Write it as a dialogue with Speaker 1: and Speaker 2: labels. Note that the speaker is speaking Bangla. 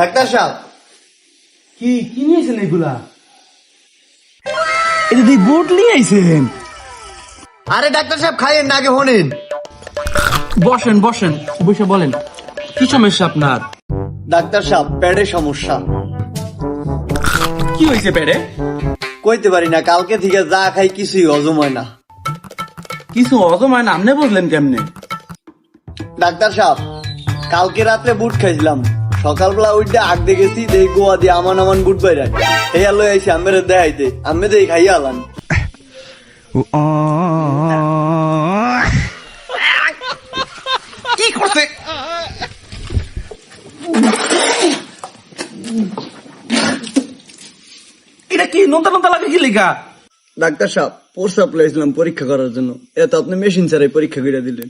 Speaker 1: ডাক্তার সাহেব,
Speaker 2: কি কি নিয়েছেন এগুলা? এটা দিয়ে বোট নিয়ে আইছেন?
Speaker 1: আরে ডাক্তার সাহেব খাইয়েন না, আগে হনেন।
Speaker 2: বসেন বসেন, বসে বলেন কি সমস্যা আপনার?
Speaker 1: ডাক্তার সাহেব, পেটে সমস্যা।
Speaker 2: কি হয়েছে পেটে?
Speaker 1: কইতে পারি না, কালকে থেকে যা খাই কিছুই হজম হয় না।
Speaker 2: কিছু হজম হয় না? আপনি বুঝলেন কেমনে?
Speaker 1: ডাক্তার সাহেব, কালকে রাত্রে বুট খাইছিলাম, সকালবেলা ওইটা আগ দেখেছি, দেখি গোয়া দিয়ে আমান আমান বুট বাইরে এই আলো আইসি আমের দেখাইতে, আমি দেখি খাইয়া আলান।
Speaker 2: কি করছে? এটা কি নোনতা নোনতা লাগে কি লেখা?
Speaker 1: ডাক্তার সাহেব, প্রস্তাব লাইছিলাম পরীক্ষা করার জন্য, এত আপনি মেশিন ছাড়াই পরীক্ষা করে দিলেন।